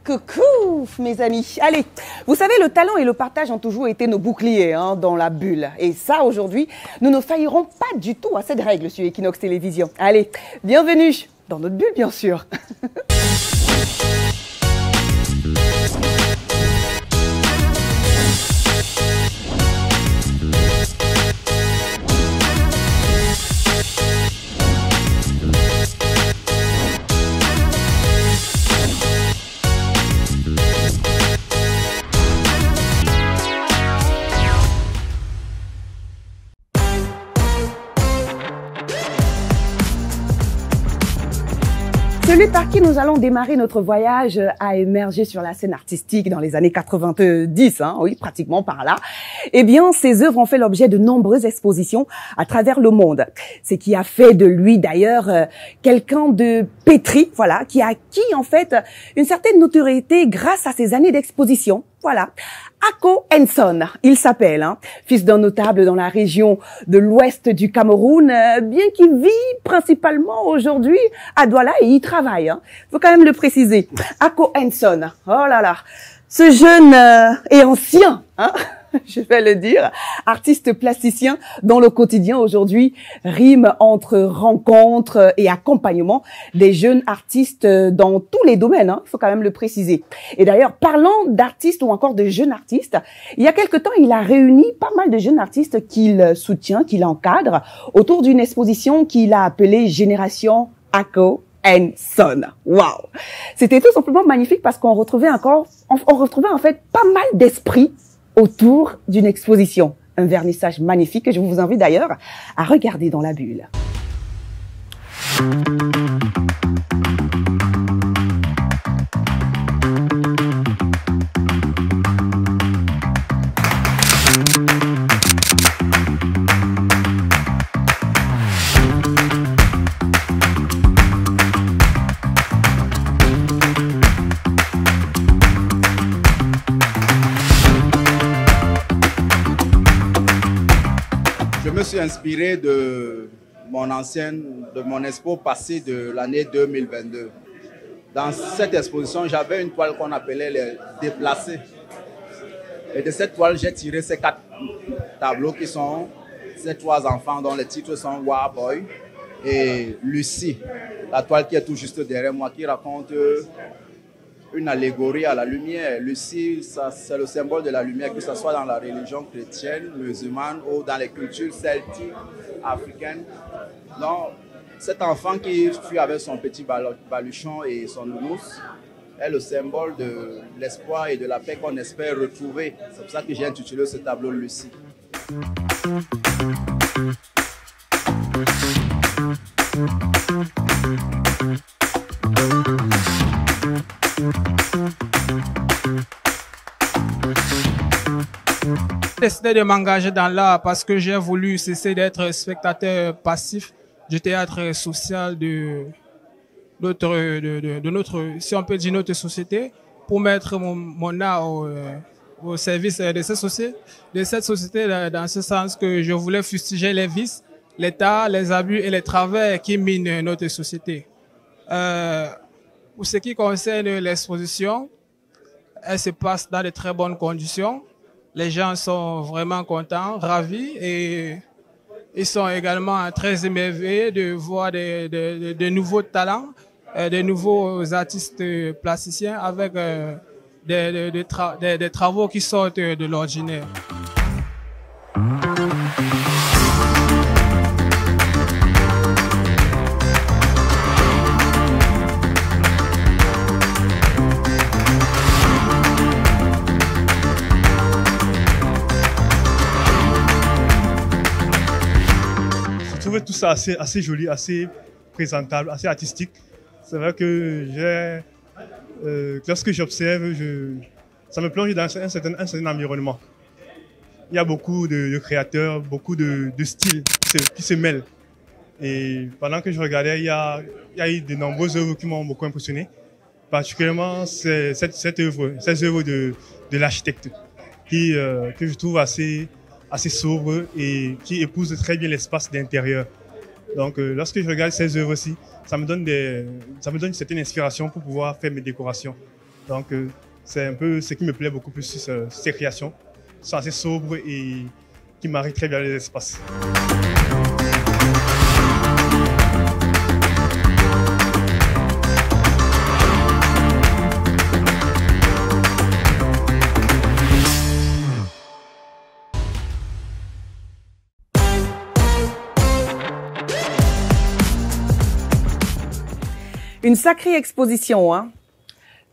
Coucou mes amis. Allez, vous savez, le talent et le partage ont toujours été nos boucliers dans la bulle. Et ça, aujourd'hui, nous ne faillirons pas du tout à cette règle sur Equinox Télévision. Allez, bienvenue dans notre bulle, bien sûr. Celui par qui nous allons démarrer notre voyage a émergé sur la scène artistique dans les années 90, oui, pratiquement par là. Eh bien, ses œuvres ont fait l'objet de nombreuses expositions à travers le monde. Ce qui a fait de lui, d'ailleurs, quelqu'un de pétri, voilà, qui a acquis, en fait, une certaine notoriété grâce à ses années d'exposition. Voilà. Ako Henson, il s'appelle, fils d'un notable dans la région de l'ouest du Cameroun, bien qu'il vit principalement aujourd'hui à Douala et y travaille. Faut quand même le préciser. Ako Henson, oh là là, ce jeune et ancien, je vais le dire, artiste plasticien dont le quotidien aujourd'hui rime entre rencontres et accompagnement des jeunes artistes dans tous les domaines, il faut quand même le préciser. Et d'ailleurs, parlant d'artistes ou encore de jeunes artistes, il y a quelque temps, il a réuni pas mal de jeunes artistes qu'il soutient, qu'il encadre autour d'une exposition qu'il a appelée Génération Ako Henson. Waouh! C'était tout simplement magnifique parce qu'on retrouvait en fait pas mal d'esprit autour d'une exposition. Un vernissage magnifique que je vous invite d'ailleurs à regarder dans la bulle. Je me suis inspiré de mon expo passée de l'année 2022. Dans cette exposition, j'avais une toile qu'on appelait les déplacés. Et de cette toile, j'ai tiré ces 4 tableaux qui sont ces 3 enfants dont les titres sont War Boy et Lucie. La toile qui est tout juste derrière moi, qui raconte une allégorie à la lumière. Lucie, c'est le symbole de la lumière, que ce soit dans la religion chrétienne, musulmane ou dans les cultures celtiques, africaines. Donc, cet enfant qui fuit avec son petit baluchon et son nounours est le symbole de l'espoir et de la paix qu'on espère retrouver. C'est pour ça que j'ai intitulé ce tableau Lucie. J'ai décidé de m'engager dans l'art parce que j'ai voulu cesser d'être spectateur passif du théâtre social de notre, si on peut dire, notre société, pour mettre mon art au service de cette société, dans ce sens que je voulais fustiger les vices, les tares, les abus et les travers qui minent notre société. Pour ce qui concerne l'exposition, elle se passe dans de très bonnes conditions. Les gens sont vraiment contents, ravis, et ils sont également très émerveillés de voir de nouveaux talents, de nouveaux artistes plasticiens avec des travaux qui sortent de l'ordinaire. Je trouvais tout ça assez joli, assez présentable, assez artistique. C'est vrai que lorsque j'observe, ça me plonge dans un certain environnement. Il y a beaucoup de créateurs, beaucoup de styles qui se mêlent. Et pendant que je regardais, il y a eu de nombreuses œuvres qui m'ont beaucoup impressionné. Particulièrement ces œuvres de l'architecte, que je trouve assez sobre et qui épouse très bien l'espace d'intérieur. Donc, lorsque je regarde ces œuvres-ci, ça me donne une certaine inspiration pour pouvoir faire mes décorations. Donc, c'est un peu ce qui me plaît beaucoup plus sur ces créations. Elles sont assez sobres et qui marient très bien les espaces. Une sacrée exposition, hein.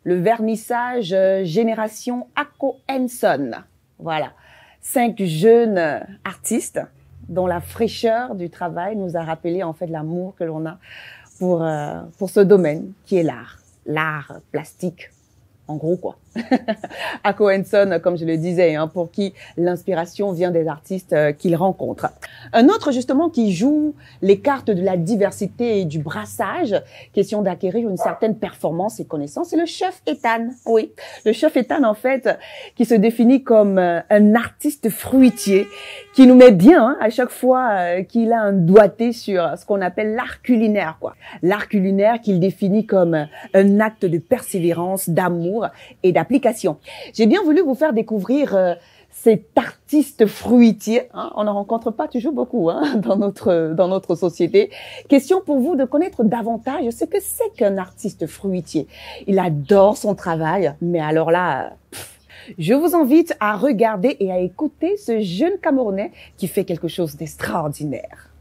Le vernissage Génération Ako Henson. Voilà. 5 jeunes artistes dont la fraîcheur du travail nous a rappelé en fait l'amour que l'on a pour ce domaine qui est l'art plastique. En gros, quoi. Ako Henson, comme je le disais, hein, pour qui l'inspiration vient des artistes qu'il rencontre. Un autre, justement, qui joue les cartes de la diversité et du brassage, question d'acquérir une certaine performance et connaissance, c'est le chef Ethan. Oui, le chef Ethan, en fait, qui se définit comme un artiste fruitier, qui nous met bien hein, à chaque fois qu'il a un doigté sur ce qu'on appelle l'art culinaire, quoi. L'art culinaire qu'il définit comme un acte de persévérance, d'amour et d'application. J'ai bien voulu vous faire découvrir cet artiste fruitier. Hein, on n'en rencontre pas toujours beaucoup hein, dans notre société. Question pour vous de connaître davantage ce que c'est qu'un artiste fruitier. Il adore son travail, mais alors là... Je vous invite à regarder et à écouter ce jeune Camerounais qui fait quelque chose d'extraordinaire.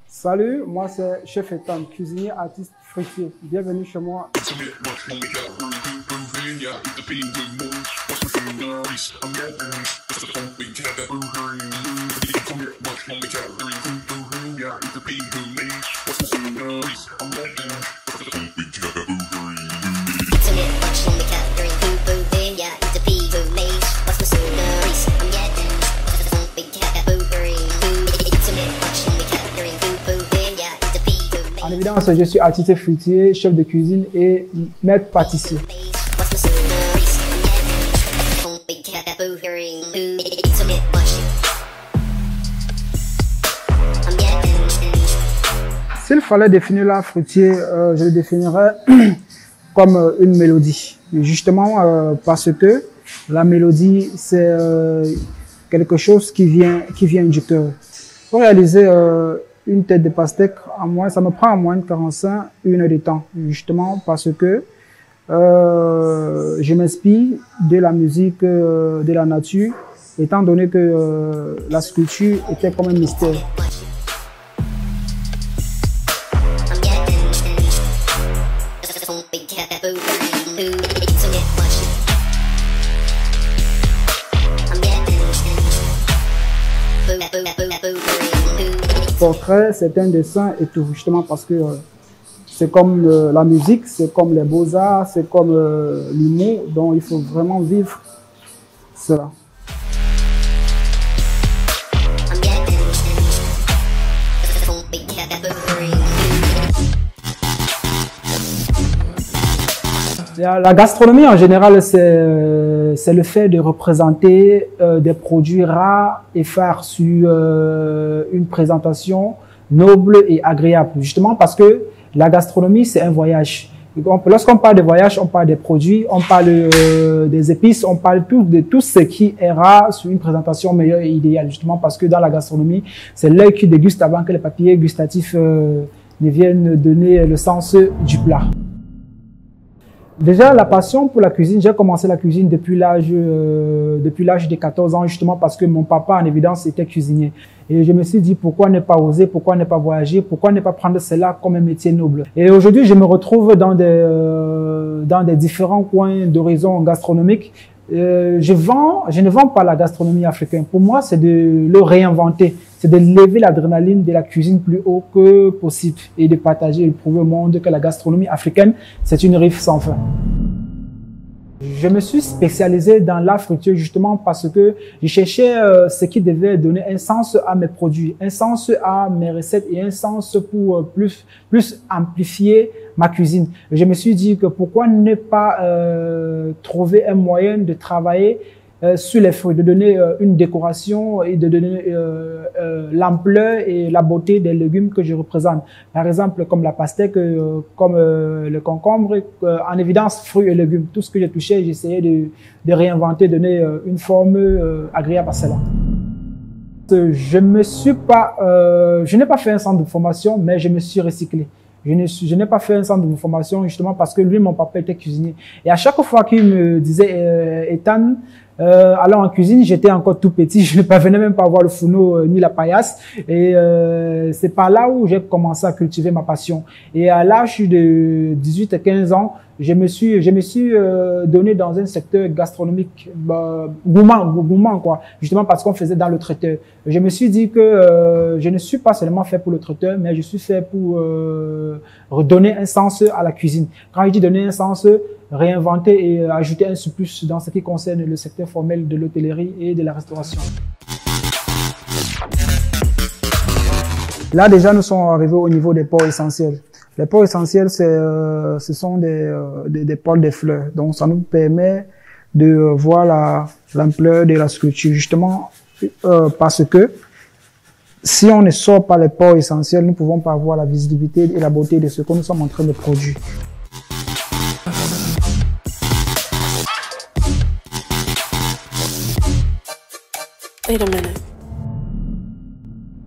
Salut, moi c'est Chef Ethan, cuisinier, artiste, fruitier. Bienvenue chez moi. En évidence, je suis artiste fruitier, chef de cuisine et maître pâtissier. S'il fallait définir l'art fruitier, je le définirais comme une mélodie. Justement parce que la mélodie, c'est quelque chose qui vient du cœur. Pour réaliser une tête de pastèque, ça me prend en moins de 45 1 heure de temps. Justement parce que je m'inspire de la musique, de la nature, étant donné que la sculpture était comme un mystère. Portrait, c'est un dessin et tout, justement parce que c'est comme la musique, c'est comme les beaux-arts, c'est comme l'humour, donc il faut vraiment vivre cela. La gastronomie en général, c'est le fait de représenter des produits rares et phares sur une présentation noble et agréable. Justement parce que la gastronomie, c'est un voyage. Lorsqu'on parle de voyage, on parle des produits, on parle des épices, on parle de tout ce qui est rare sur une présentation meilleure et idéale. Justement parce que dans la gastronomie, c'est l'œil qui déguste avant que les papiers gustatifs ne viennent donner le sens du plat. Déjà, la passion pour la cuisine, j'ai commencé la cuisine depuis l'âge de 14 ans, justement parce que mon papa, en évidence, était cuisinier. Et je me suis dit, pourquoi ne pas oser, pourquoi ne pas voyager, pourquoi ne pas prendre cela comme un métier noble. Et aujourd'hui, je me retrouve dans des différents coins d'horizon gastronomique. Je ne vends pas la gastronomie africaine. Pour moi, c'est de le réinventer. C'est de lever l'adrénaline de la cuisine plus haut que possible et de partager et de prouver au monde que la gastronomie africaine, c'est une rive sans fin. Je me suis spécialisé dans l'art fruitier justement parce que je cherchais ce qui devait donner un sens à mes produits, un sens à mes recettes et un sens pour plus amplifier ma cuisine. Je me suis dit que pourquoi ne pas trouver un moyen de travailler sur les fruits, de donner une décoration et de donner l'ampleur et la beauté des légumes que je représente. Par exemple, comme la pastèque, comme le concombre, en évidence, fruits et légumes. Tout ce que j'ai touché, j'essayais de réinventer, donner une forme agréable à cela. Je n'ai pas fait un centre de formation, mais je me suis recyclé. Je n'ai pas fait un centre de formation justement parce que lui, mon papa était cuisinier. Et à chaque fois qu'il me disait, Ethan, alors en cuisine, j'étais encore tout petit, je ne parvenais même pas à voir le fourneau ni la paillasse. Et c'est par là où j'ai commencé à cultiver ma passion. Et à l'âge de 18 et 15 ans, je me suis donné dans un secteur gastronomique gourmand quoi, justement parce qu'on faisait dans le traiteur. Je me suis dit que je ne suis pas seulement fait pour le traiteur, mais je suis fait pour redonner un sens à la cuisine. Quand je dis donner un sens, réinventer et ajouter un surplus dans ce qui concerne le secteur formel de l'hôtellerie et de la restauration. Là déjà, nous sommes arrivés au niveau des ports essentiels. Les ports essentiels, ce sont des ports de fleurs. Donc, ça nous permet de voir l'ampleur de la sculpture, justement parce que si on ne sort pas les ports essentiels, nous ne pouvons pas voir la visibilité et la beauté de ce que nous sommes en train de produire. Wait a minute.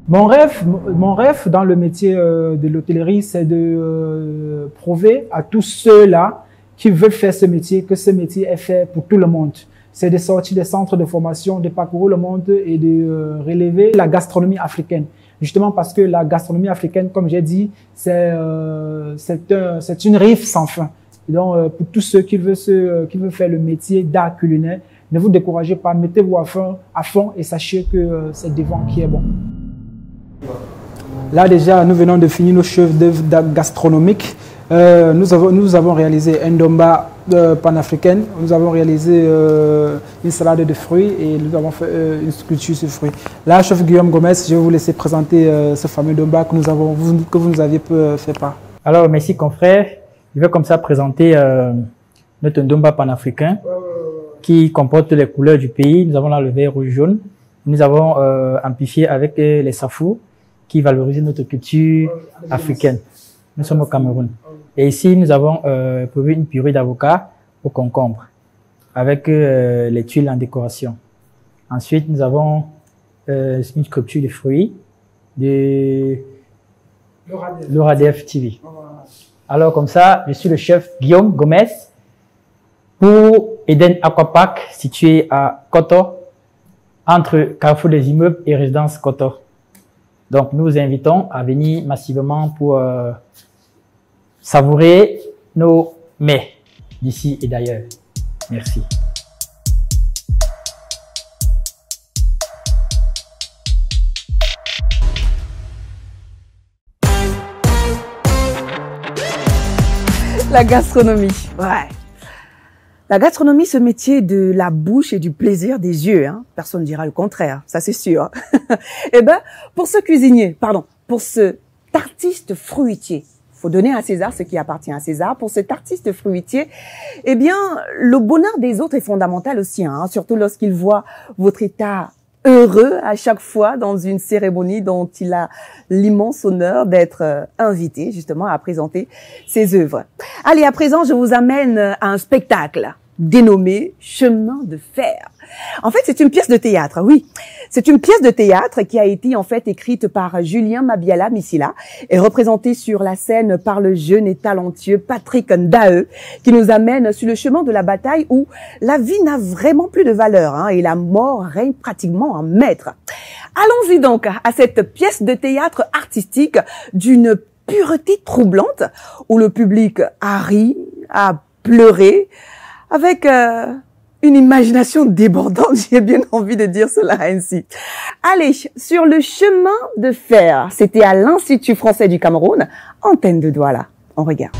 Mon rêve dans le métier de l'hôtellerie, c'est de prouver à tous ceux-là qui veulent faire ce métier que ce métier est fait pour tout le monde. C'est de sortir des centres de formation, de parcourir le monde et de relever la gastronomie africaine. Justement parce que la gastronomie africaine, comme j'ai dit, c'est une rive sans fin. Et donc, pour tous ceux qui veulent faire le métier d'art culinaire, ne vous découragez pas, mettez-vous à fond et sachez que c'est devant qui est bon. Là déjà, nous venons de finir nos chefs-d'œuvre gastronomiques. Nous avons réalisé un domba panafricaine, nous avons réalisé une salade de fruits et nous avons fait une sculpture sur fruits. Là, chef Guillaume Gomez, je vais vous laisser présenter ce fameux domba que vous nous aviez fait part. Alors, merci confrère. Je vais comme ça présenter notre domba panafricain qui comporte les couleurs du pays. Nous avons là le vert, rouge, jaune. Nous avons amplifié avec les safou qui valorisent notre culture africaine. Nous sommes au Cameroun. Et ici, nous avons prévu une purée d'avocat au concombre avec les tuiles en décoration. Ensuite, nous avons une sculpture de fruits de l'Oradef TV. Alors comme ça, je suis le chef Guillaume Gomez pour Eden Aquapark situé à Koto, entre Carrefour des Immeubles et Résidence Koto. Donc, nous vous invitons à venir massivement pour savourer nos mets d'ici et d'ailleurs. Merci. La gastronomie, ouais. La gastronomie, ce métier de la bouche et du plaisir des yeux, hein. Personne ne dira le contraire, ça c'est sûr. Eh ben, pour cet artiste fruitier, faut donner à César ce qui appartient à César. Pour cet artiste fruitier, eh bien, le bonheur des autres est fondamental aussi, hein, surtout lorsqu'il voit votre état heureux à chaque fois dans une cérémonie dont il a l'immense honneur d'être invité justement à présenter ses œuvres. Allez, à présent, je vous amène à un spectacle dénommé Chemin de fer. En fait, c'est une pièce de théâtre, oui. C'est une pièce de théâtre qui a été en fait écrite par Julien Mabiala Missila et représentée sur la scène par le jeune et talentueux Patrick Ndae, qui nous amène sur le chemin de la bataille où la vie n'a vraiment plus de valeur, hein, et la mort règne pratiquement en maître. Allons-y donc à cette pièce de théâtre artistique d'une pureté troublante où le public a ri, a pleuré, avec une imagination débordante, j'ai bien envie de dire cela ainsi. Allez, sur le chemin de fer, c'était à l'Institut français du Cameroun, antenne de Douala. On regarde.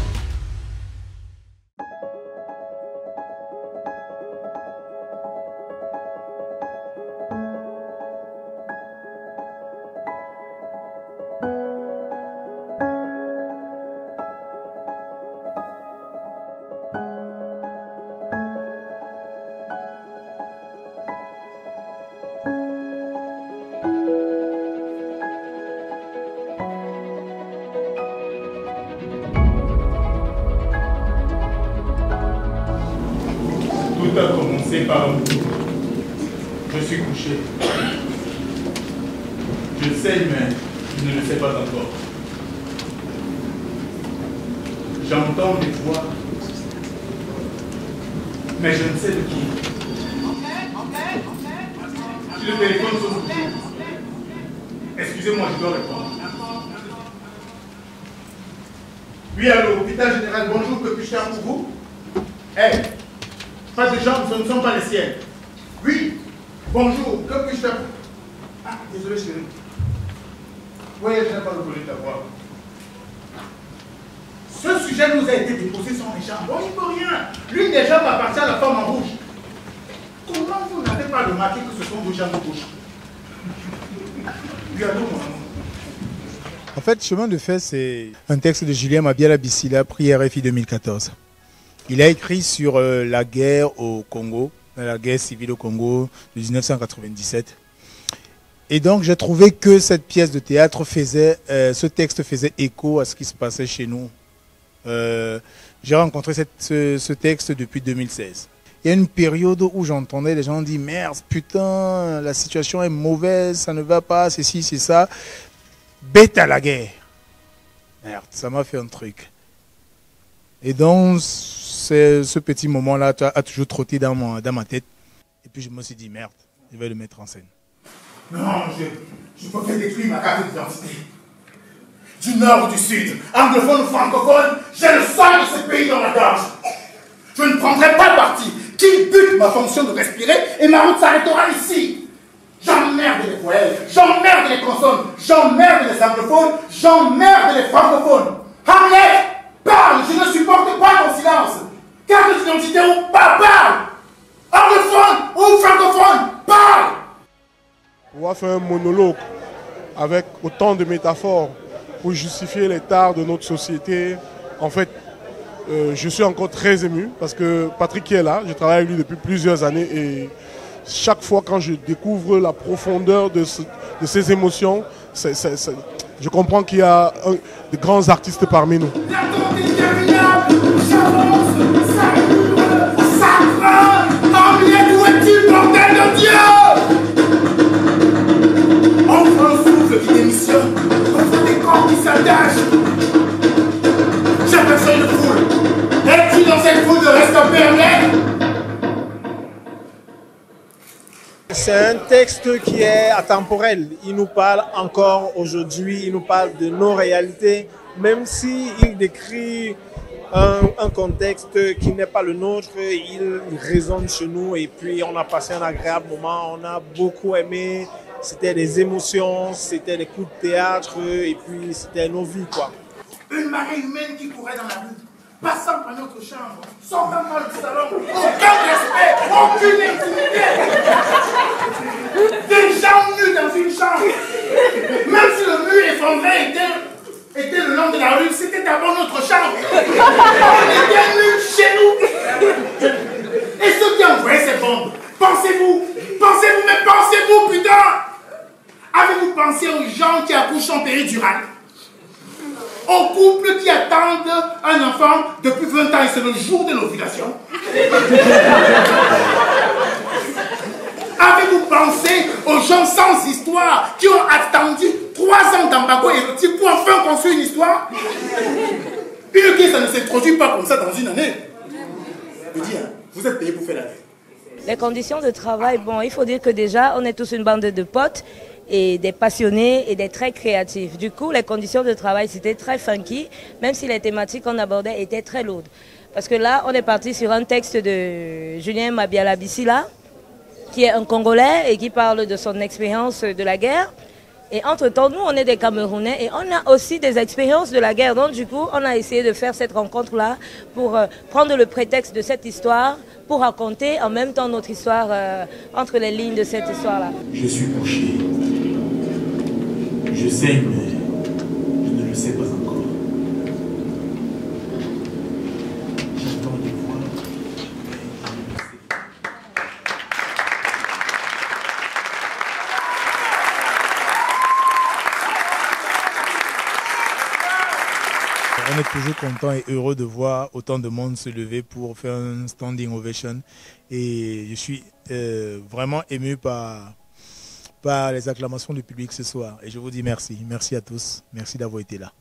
commencer par un mot. Je suis couché. Je sais, mais je ne le sais pas encore. J'entends des voix, mais je ne sais de qui. Si le téléphone sonne, excusez-moi, je dois répondre. Oui, allô, hôpital général, bonjour, que puis-je faire pour vous? Hey, pas de jambes, ce ne sont pas les siennes. Oui, bonjour, que puis-je faire pour vous? Ah, désolé, chérie. Oui, je n'ai pas le volet de ta voix. Ce sujet nous a été déposé sans les jambes. On n'y peut rien. L'une des jambes appartient à la femme en rouge. Comment vous n'avez pas remarqué que ce sont vos jambes rouges? Regardez, mon amour. En fait, Chemin de fer, c'est un texte de Julien Mabiala Bissila, pris RFI 2014. Il a écrit sur la guerre au Congo, la guerre civile au Congo de 1997. Et donc, j'ai trouvé que cette pièce de théâtre ce texte faisait écho à ce qui se passait chez nous. J'ai rencontré ce texte depuis 2016. Il y a une période où j'entendais les gens dire « Merde, putain, la situation est mauvaise, ça ne va pas, c'est ci, c'est ça. » Bête à la guerre. Merde, ça m'a fait un truc. Et donc, ce petit moment-là a toujours trotté dans ma tête. Et puis je me suis dit, merde, je vais le mettre en scène. Non, je peux faire détruire ma carte d'identité. Du nord ou du sud, anglophone ou francophone, j'ai le sang de ce pays dans la gorge. Je ne prendrai pas parti. Qui bute ma fonction de respirer et ma route s'arrêtera ici. J'emmerde les voyelles, j'emmerde les consonnes, j'emmerde les anglophones, j'emmerde les francophones. Hamlet, parle, je ne supporte pas ton silence. Carte d'identité ou pas, parle. Anglophone ou francophone, parle. On va faire un monologue avec autant de métaphores pour justifier l'état de notre société. En fait, je suis encore très ému parce que Patrick qui est là, je travaille avec lui depuis plusieurs années et chaque fois quand je découvre la profondeur de ces émotions, je comprends qu'il y a de grands artistes parmi nous. On prend le souffle qui démissionne, on fait des corps qui s'attachent. J'aperçois une foule. Es-tu dans cette foule de rescapés? C'est un texte qui est atemporel. Il nous parle encore aujourd'hui, il nous parle de nos réalités, même s'il décrit un contexte qui n'est pas le nôtre, il résonne chez nous et puis on a passé un agréable moment, on a beaucoup aimé, c'était des émotions, c'était des coups de théâtre et puis c'était nos vies quoi. Une marée humaine qui courait dans la rue, passant par notre chambre, sortant par le salon, aucun respect, aucune intimité. Des gens nus dans une chambre. Même si le mur effondré était le long de la rue, c'était d'abord notre chambre. On était nus chez nous. Et ceux qui envoyaient ces bombes, pensez-vous, mais pensez-vous, putain. Avez-vous pensé aux gens qui accouchent en péridurale? Aux couples qui attendent un enfant depuis 20 ans et c'est le jour de l'ovulation? Avez-vous pensé aux gens sans histoire qui ont attendu 3 ans d'embargo érotique pour enfin construire une histoire? Une qui ça ne se produit pas comme ça dans une année. Je dis, vous êtes payé pour faire la vie. Les conditions de travail, bon, il faut dire que déjà, on est tous une bande de potes et des passionnés et des très créatifs. Du coup, les conditions de travail, c'était très funky, même si les thématiques qu'on abordait étaient très lourdes. Parce que là, on est parti sur un texte de Julien Mabiala Bissila, qui est un Congolais et qui parle de son expérience de la guerre. Et entre-temps, nous, on est des Camerounais et on a aussi des expériences de la guerre. Donc, du coup, on a essayé de faire cette rencontre-là pour prendre le prétexte de cette histoire, pour raconter en même temps notre histoire entre les lignes de cette histoire-là. Je suis couché. Je sais, mais je ne le sais pas encore. J'entends des voix. on est toujours content et heureux de voir autant de monde se lever pour faire un standing ovation. Et je suis vraiment ému par les acclamations du public ce soir. Et je vous dis merci. Merci à tous. Merci d'avoir été là.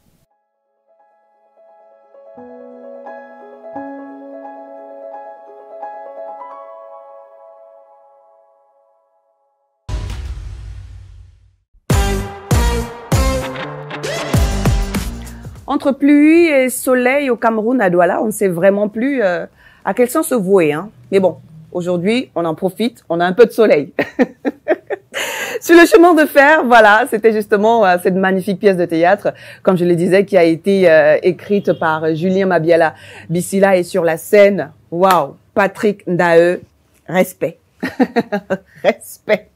Entre pluie et soleil au Cameroun, à Douala, on ne sait vraiment plus à quel sens se vouer. Hein. Mais bon, aujourd'hui, on en profite, on a un peu de soleil. Sur le chemin de fer, voilà, c'était justement cette magnifique pièce de théâtre, comme je le disais, qui a été écrite par Julien Mabiala Bissila et sur la scène, waouh, Patrick Ndae, respect. Respect.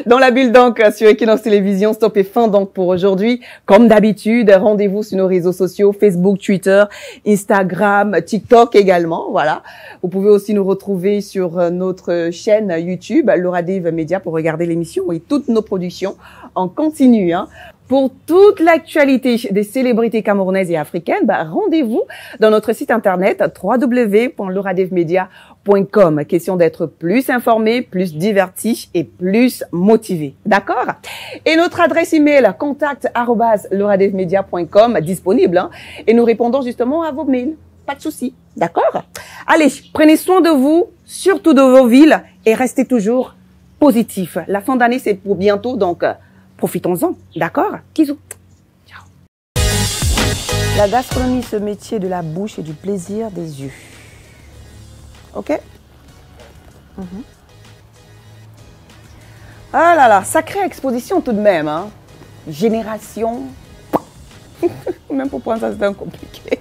Dans la bulle donc sur Equinox Télévision, stop et fin donc pour aujourd'hui. Comme d'habitude, rendez-vous sur nos réseaux sociaux, Facebook, Twitter, Instagram, TikTok également, voilà. Vous pouvez aussi nous retrouver sur notre chaîne YouTube, Laura Dave Media, pour regarder l'émission et toutes nos productions en continu, hein. Pour toute l'actualité des célébrités camerounaises et africaines, rendez-vous dans notre site internet www.lauradevemedia.com. Question d'être plus informé, plus diverti et plus motivé. D'accord? Et notre adresse email, contact@lauradevemedia.com, disponible, hein, et nous répondons justement à vos mails. Pas de souci. D'accord? Allez, prenez soin de vous, surtout de vos villes, et restez toujours positifs. La fin d'année, c'est pour bientôt, donc profitons-en, d'accord? Bisous. Ciao. La gastronomie, ce métier de la bouche et du plaisir des yeux. Ok? Ah là là, sacrée exposition tout de même, hein? Génération. Même pour prendre ça, c'est un compliqué.